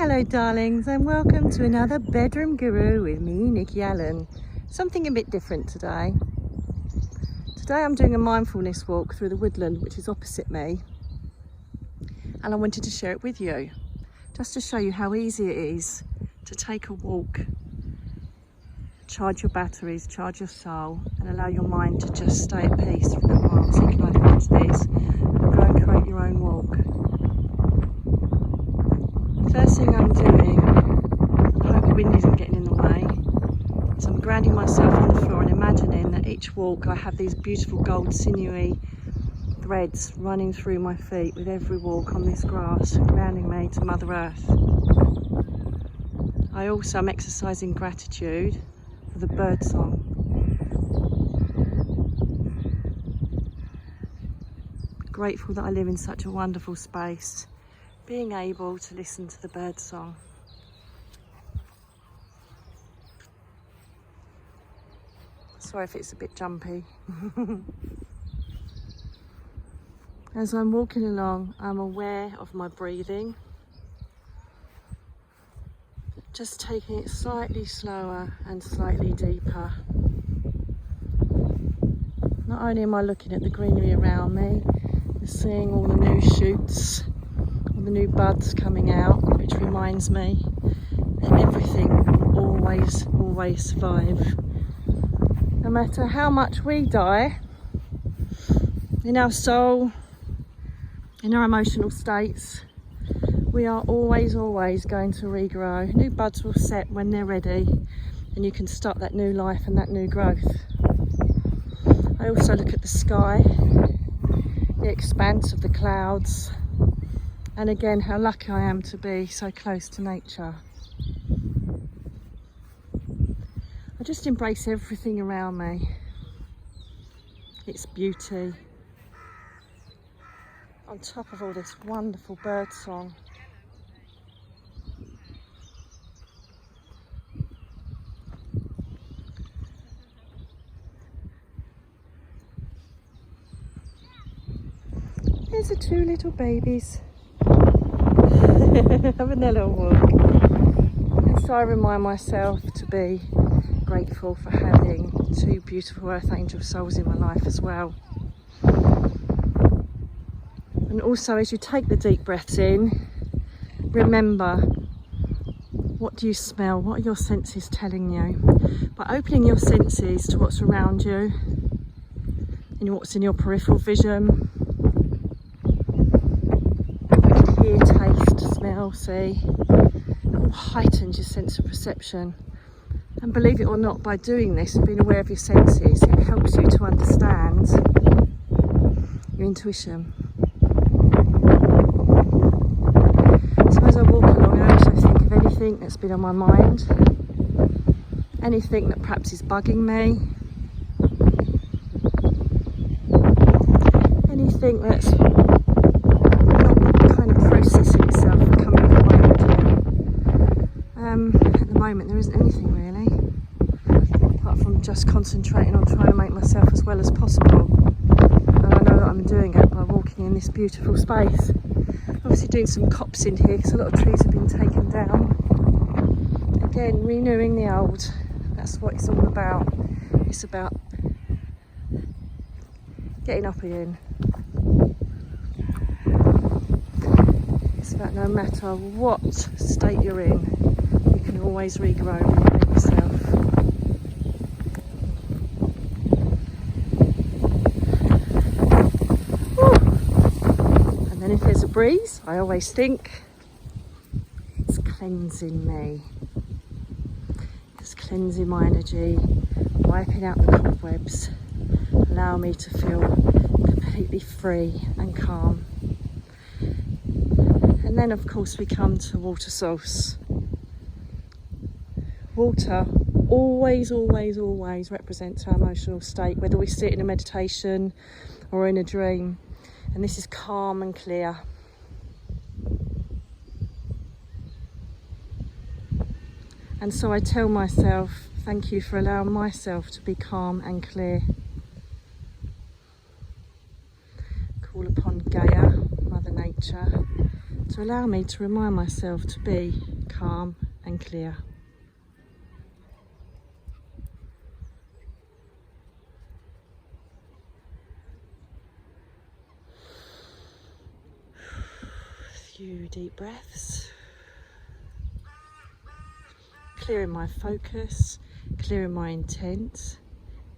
Hello darlings, and welcome to another bedroom guru with me, Nicky Allen. Something a bit different today. Today I'm doing a mindfulness walk through the woodland which is opposite me, and I wanted to share it with you just to show you how easy it is to take a walk, charge your batteries, charge your soul, and allow your mind to just stay at peace for a little while. So you can either watch this or go and create your own walk. First thing I'm doing, I hope the wind isn't getting in the way, is I'm grounding myself on the floor and imagining that each walk I have these beautiful gold sinewy threads running through my feet with every walk on this grass, grounding me to Mother Earth. I also am exercising gratitude for the bird song. Grateful that I live in such a wonderful space, being able to listen to the bird song. Sorry if it's a bit jumpy. As I'm walking along, I'm aware of my breathing, just taking it slightly slower and slightly deeper. Not only am I looking at the greenery around me, I'm seeing all the new shoots, all the new buds coming out, which reminds me that everything will always survive. No matter how much we die in our soul, in our emotional states, we are always going to regrow. New buds will set when they're ready, and you can start that new life and that new growth. I also look at the sky, the expanse of the clouds, and again how lucky I am to be so close to nature. I just embrace everything around me, its beauty, on top of all this wonderful bird song. There's the two little babies having their little walk. And so I remind myself to be grateful for having two beautiful earth angel souls in my life as well. And also, as you take the deep breaths in, remember, what do you smell? What are your senses telling you? By opening your senses to what's around you and what's in your peripheral vision, hear, taste, smell, see, it all heightens your sense of perception. And believe it or not, by doing this and being aware of your senses, it helps you to understand your intuition. So as I walk along, I also think of anything that's been on my mind, anything that perhaps is bugging me, anything that's processing itself and coming up my end. At the moment there isn't anything really, apart from just concentrating on trying to make myself as well as possible, and I know that I'm doing it by walking in this beautiful space. Obviously doing some cops in here because a lot of trees have been taken down. Again, renewing the old, that's what it's all about. It's about getting up again. It's about no matter what state you're in, you can always regrow and renew yourself. Woo. And then if there's a breeze, I always think it's cleansing me. It's cleansing my energy, wiping out the cobwebs, allow me to feel completely free and calm. And then of course we come to water source. Water always represents our emotional state, whether we sit in a meditation or in a dream. And this is calm and clear. And so I tell myself, thank you for allowing myself to be calm and clear. Call upon Gaia, Mother Nature, to to allow me to remind myself to be calm and clear. Few deep breaths. Clearing my focus, clearing my intent,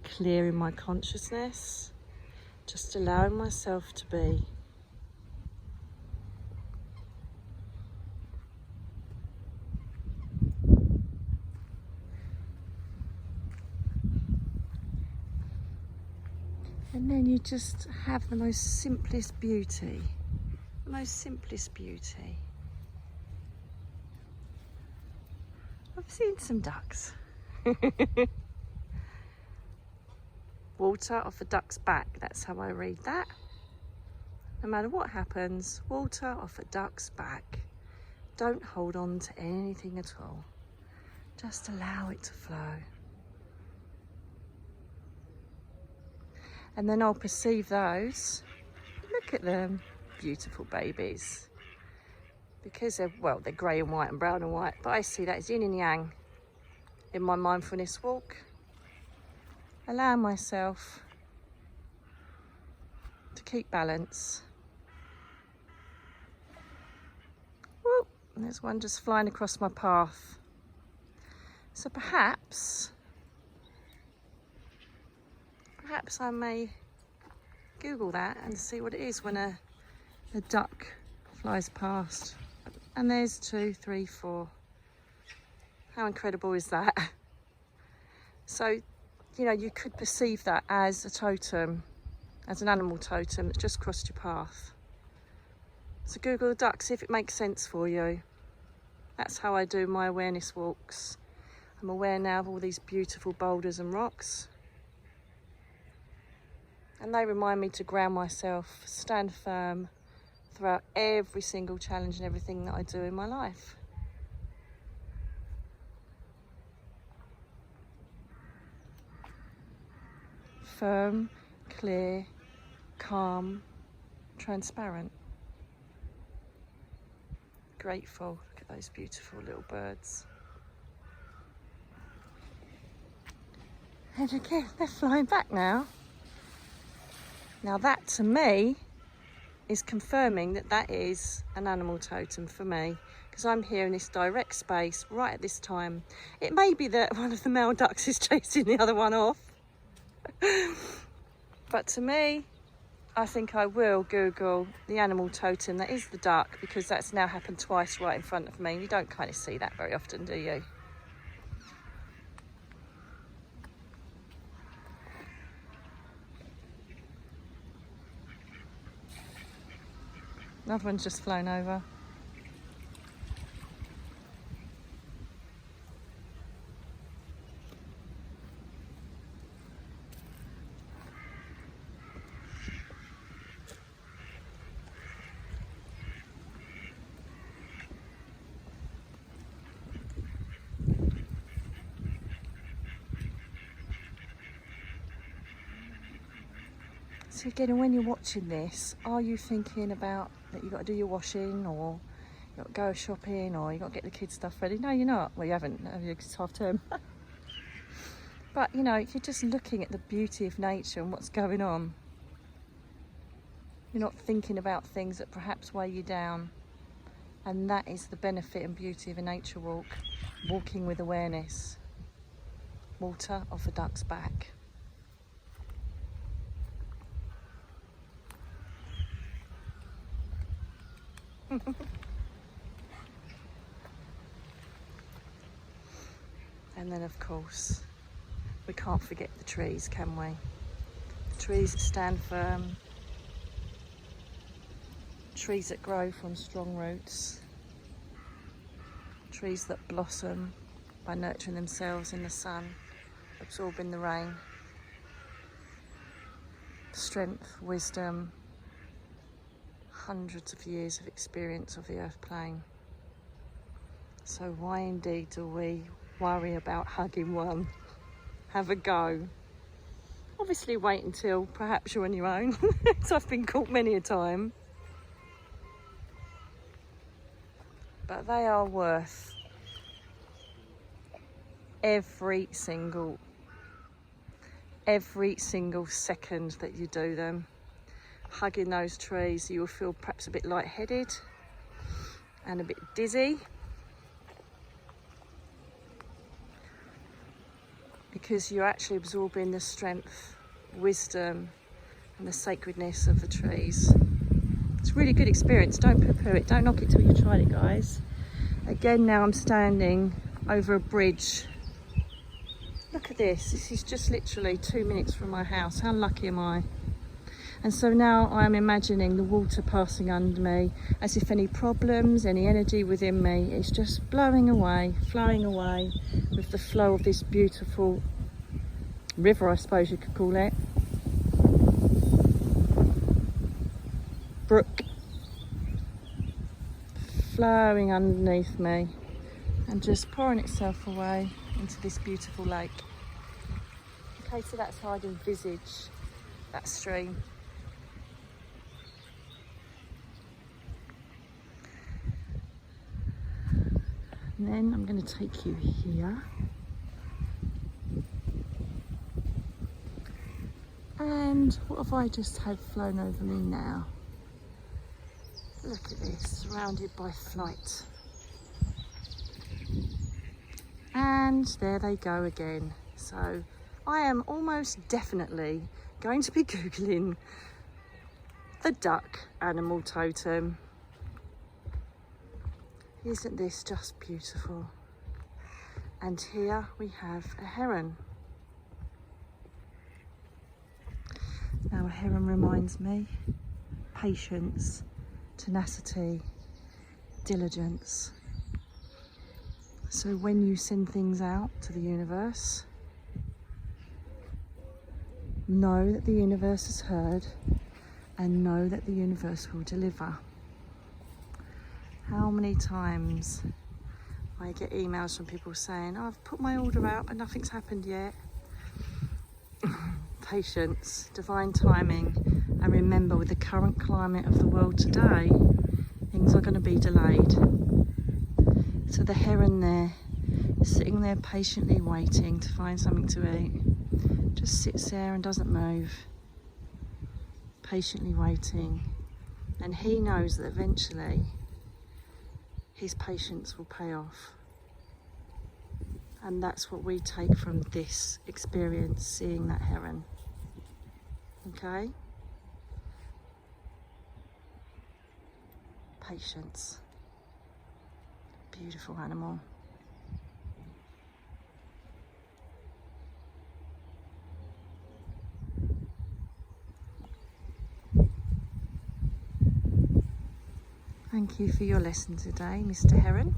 clearing my consciousness, just allowing myself to be. And then you just have the most simplest beauty, the most simplest beauty. I've seen some ducks. Water off a duck's back, that's how I read that. No matter what happens, water off a duck's back. Don't hold on to anything at all. Just allow it to flow. And then I'll perceive those. Look at them, beautiful babies. Because they're grey and white and brown and white, but I see that as yin and yang in my mindfulness walk. Allow myself to keep balance. Whoop, and there's one just flying across my path. So perhaps I may Google that and see what it is when a duck flies past. And there's 2, 3, 4. How incredible is that? So, you know, you could perceive that as a totem, as an animal totem that's just crossed your path. So Google the duck, see if it makes sense for you. That's how I do my awareness walks. I'm aware now of all these beautiful boulders and rocks. And they remind me to ground myself, stand firm throughout every single challenge and everything that I do in my life. Firm, clear, calm, transparent. Grateful. Look at those beautiful little birds. And again, they're flying back now. Now that, to me, is confirming that that is an animal totem for me, because I'm here in this direct space right at this time. It may be that one of the male ducks is chasing the other one off. But to me, I think I will Google the animal totem that is the duck, because that's now happened twice right in front of me. You don't kind of see that very often, do you? Another one's just flown over. So again, when you're watching this, are you thinking about that you've got to do your washing, or you've got to go shopping, or you've got to get the kids' stuff ready? No, you're not. Well, you haven't, have you? It's half term. But, you know, you're just looking at the beauty of nature and what's going on. You're not thinking about things that perhaps weigh you down. And that is the benefit and beauty of a nature walk. Walking with awareness. Water off a duck's back. And then, of course, we can't forget the trees, can we? The trees that stand firm, trees that grow from strong roots, trees that blossom by nurturing themselves in the sun, absorbing the rain. Strength, wisdom, hundreds of years of experience of the earth plane. So why indeed do we worry about hugging one? Have a go. Obviously wait until perhaps you're on your own, because I've been caught many a time. but they are worth every single second that you do them. Hugging those trees, you will feel perhaps a bit lightheaded and a bit dizzy, because you're actually absorbing the strength, wisdom and the sacredness of the trees. It's a really good experience. Don't poo-poo it, don't knock it till you've tried it, guys. Again, now I'm standing over a bridge. Look at this. This is just literally 2 minutes from my house. How lucky am I? And so now I'm imagining the water passing under me, as if any problems, any energy within me is just blowing away, flowing away with the flow of this beautiful river, I suppose you could call it. Brook. Flowing underneath me and just pouring itself away into this beautiful lake. Okay, so that's how I'd envisage that stream. And then I'm going to take you here. And what have I just had flown over me now? Look at this, surrounded by flight. And there they go again. So I am almost definitely going to be Googling the duck animal totem. Isn't this just beautiful? And here we have a heron. Now a heron reminds me patience, tenacity, diligence. So when you send things out to the universe, know that the universe has heard and know that the universe will deliver. How many times I get emails from people saying, oh, I've put my order out but nothing's happened yet. Patience, divine timing, and remember, with the current climate of the world today, things are going to be delayed. So the heron there, sitting there patiently waiting to find something to eat, just sits there and doesn't move, patiently waiting. And he knows that eventually his patience will pay off. And that's what we take from this experience, seeing that heron. Okay? Patience. Beautiful animal. Thank you for your lesson today, Mr. Heron.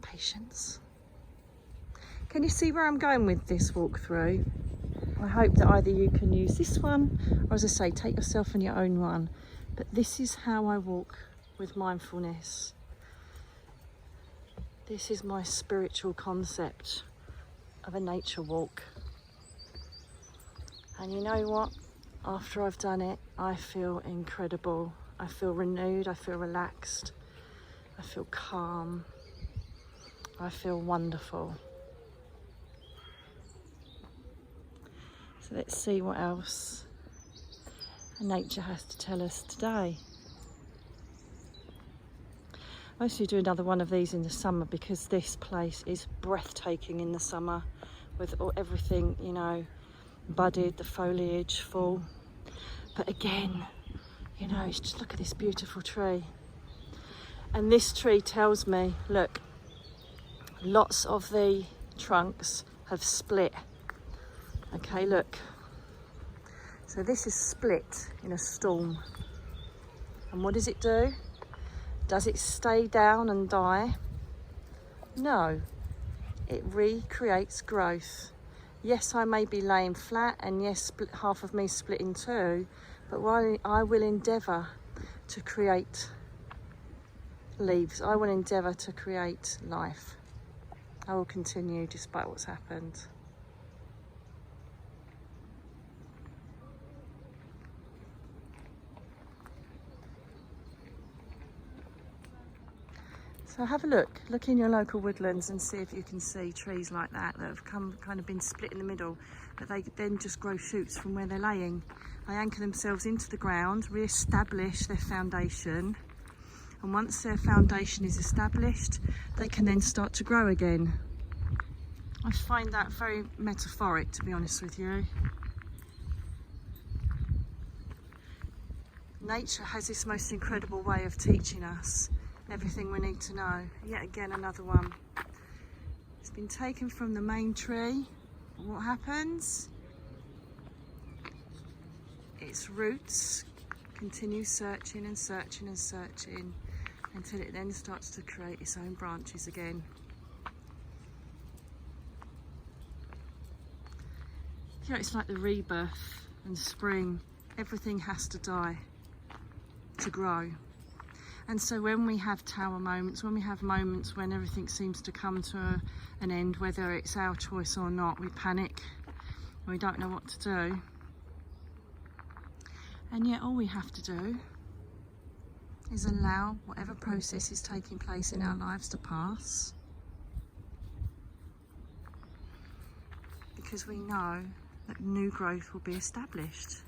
Patience. Can you see where I'm going with this walkthrough? I hope that either you can use this one, or as I say, take yourself on your own one. But this is how I walk with mindfulness. This is my spiritual concept of a nature walk. And you know what? After I've done it, I feel incredible. I feel renewed, I feel relaxed, I feel calm, I feel wonderful. So let's see what else nature has to tell us today. I actually do another one of these in the summer, because this place is breathtaking in the summer, with everything, you know, budded, the foliage full. But again, you know, just look at this beautiful tree. And this tree tells me, look, lots of the trunks have split. Okay, look. So this is split in a storm. And what does it do? Does it stay down and die? No. It recreates growth. Yes, I may be laying flat, and yes, half of me split in two, but while I will endeavour to create leaves, I will endeavour to create life. I will continue despite what's happened. So have a look in your local woodlands and see if you can see trees like that have kind of been split in the middle, but they then just grow shoots from where they're laying. They anchor themselves into the ground, re-establish their foundation, and once their foundation is established, they can then start to grow again. I find that very metaphoric, to be honest with you. Nature has this most incredible way of teaching us everything we need to know. Yet again, another one. It's been taken from the main tree. What happens? Its roots continue searching and searching and searching until it then starts to create its own branches again. You know, it's like the rebirth and spring. Everything has to die to grow. And so when we have tower moments, when we have moments when everything seems to come to an end, whether it's our choice or not, we panic, we don't know what to do. And yet all we have to do is allow whatever process is taking place in our lives to pass. Because we know that new growth will be established.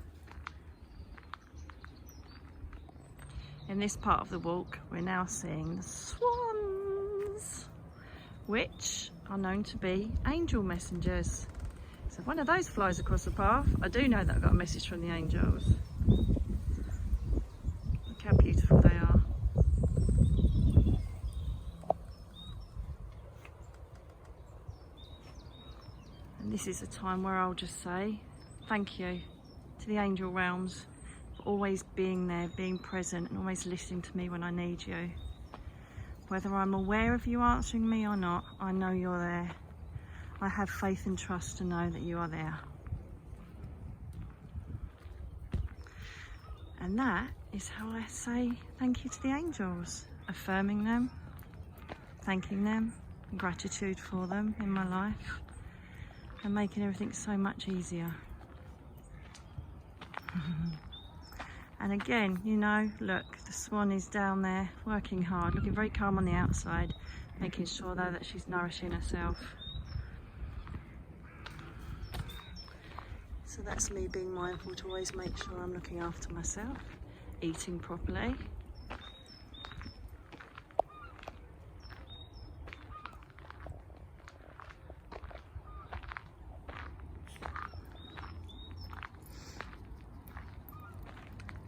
In this part of the walk, we're now seeing the swans, which are known to be angel messengers. So if one of those flies across the path, I do know that I've got a message from the angels. Look how beautiful they are. And this is a time where I'll just say thank you to the angel realms, always being there, being present, and always listening to me when I need you. Whether I'm aware of you answering me or not, I know you're there. I have faith and trust to know that you are there. And that is how I say thank you to the angels, affirming them, thanking them, and gratitude for them in my life, and making everything so much easier. And again, you know, look, the swan is down there working hard, looking very calm on the outside, making sure though that she's nourishing herself. So that's me being mindful to always make sure I'm looking after myself, eating properly.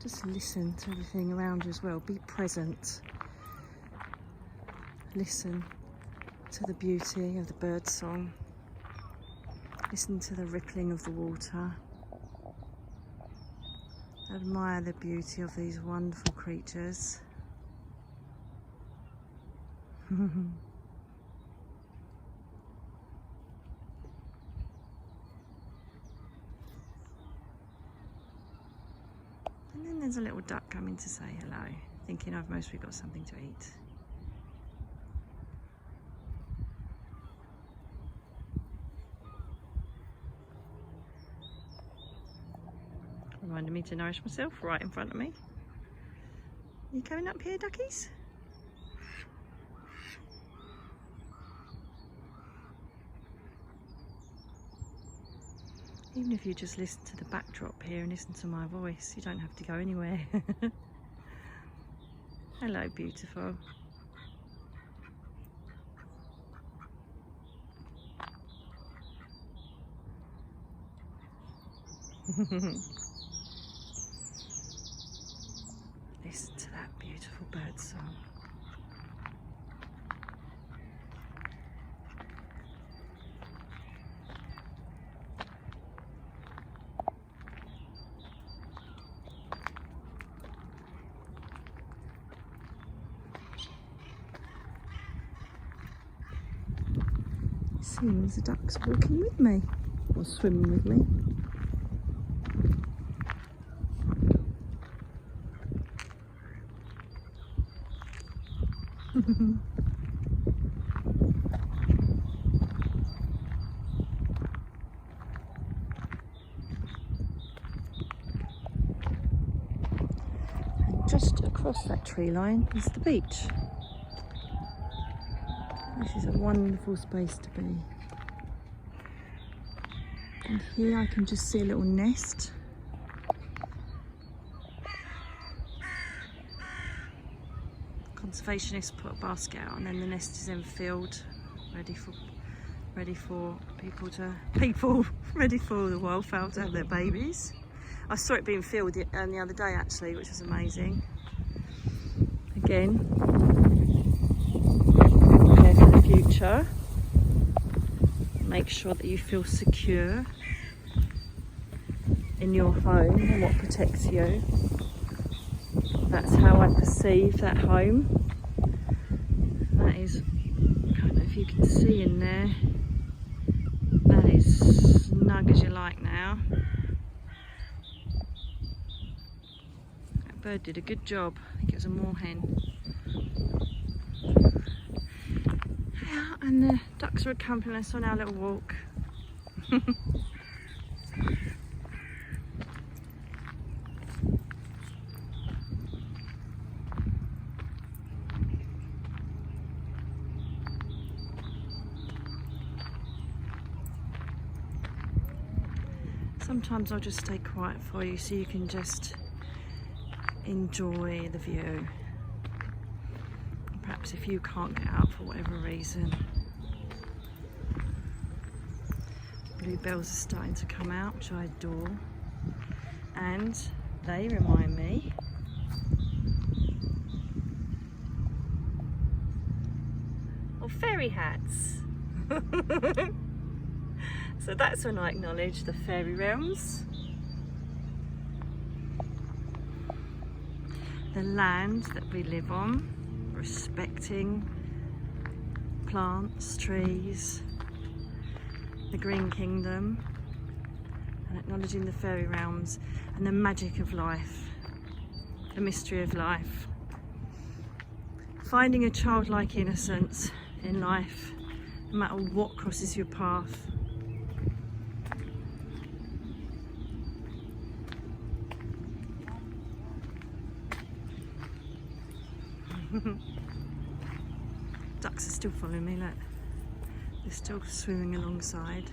Just listen to everything around you as well. Be present. Listen to the beauty of the bird song. Listen to the rippling of the water. Admire the beauty of these wonderful creatures. And then there's a little duck coming to say hello, thinking I've mostly got something to eat. Reminding me to nourish myself right in front of me. You coming up here, duckies? Even if you just listen to the backdrop here and listen to my voice, you don't have to go anywhere. Hello, beautiful. Listen to that beautiful bird song. Seems the duck's walking with me, or swimming with me. And just across that tree line is the beach. This is a wonderful space to be. And here I can just see a little nest. Conservationists put a basket out and then the nest is then filled, ready for ready for the wildfowl to have their babies. I saw it being filled the other day actually, which was amazing. Again, prepare for the future. Make sure that you feel secure in your home and what protects you. That's how I perceive that home. That is, I don't know if you can see in there, that is snug as you like now. That bird did a good job. I think it was a moorhen. Yeah, and the ducks are accompanying us on our little walk. Sometimes I'll just stay quiet for you so you can just enjoy the view. Perhaps if you can't get out for whatever reason. Bluebells are starting to come out, which I adore. And they remind me of fairy hats. So that's when I acknowledge the fairy realms, the land that we live on, respecting plants, trees, the green kingdom, and acknowledging the fairy realms and the magic of life, the mystery of life. Finding a childlike innocence in life, no matter what crosses your path. Ducks are still following me, look. They're still swimming alongside.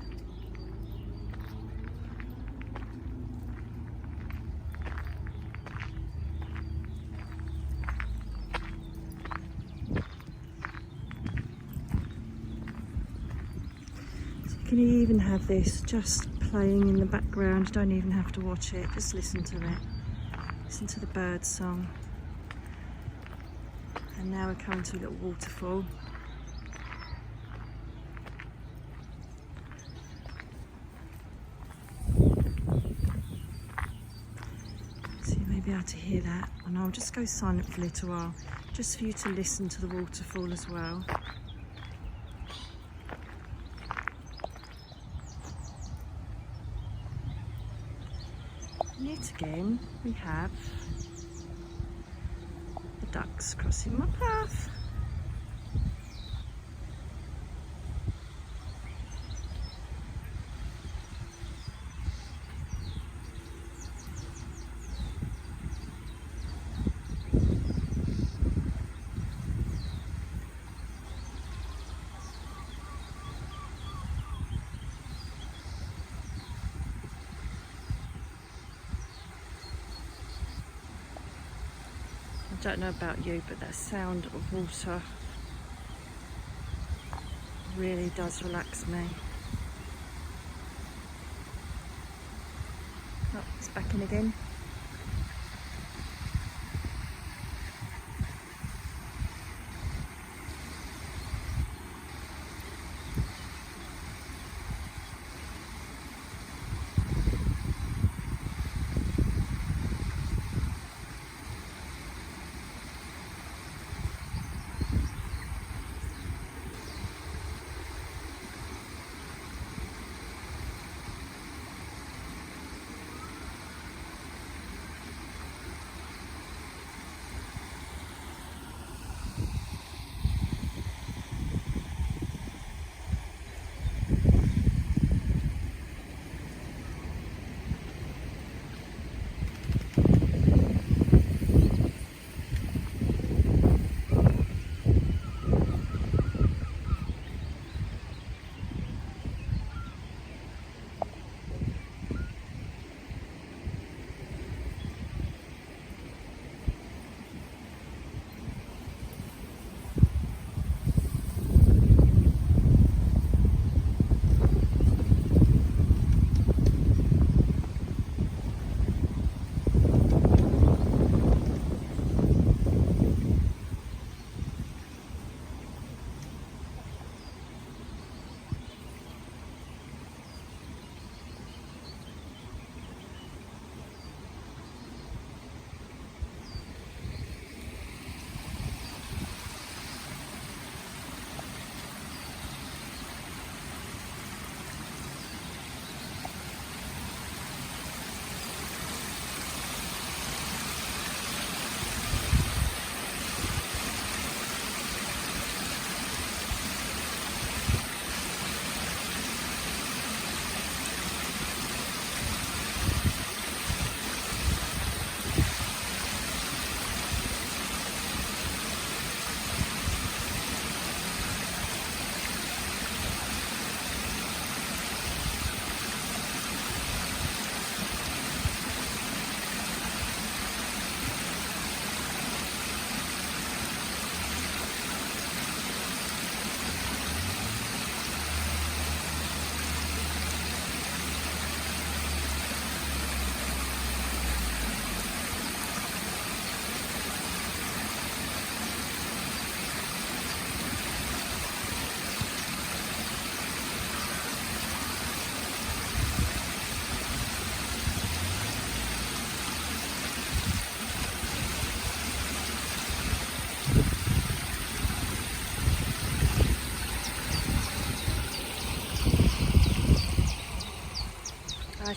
So you can even have this just playing in the background. You don't even have to watch it, just listen to it. Listen to the bird song. And now we're coming to a little waterfall. So you may be able to hear that, and I'll just go silent for a little while, just for you to listen to the waterfall as well. And yet again, we have ducks crossing my path. I don't know about you, but that sound of water really does relax me. Oh, it's back in again.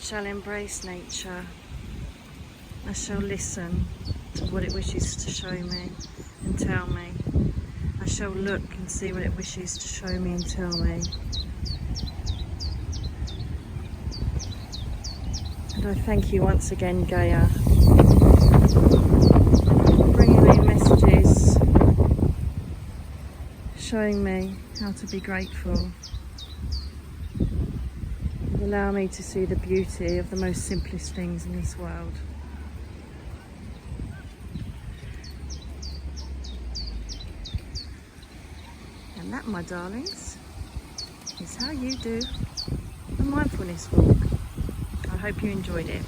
shall embrace nature. I shall listen to what it wishes to show me and tell me. I shall look and see what it wishes to show me and tell me. And I thank you once again, Gaia, for bringing me messages, showing me how to be grateful. Allow me to see the beauty of the most simplest things in this world. And that, my darlings, is how you do a mindfulness walk. I hope you enjoyed it.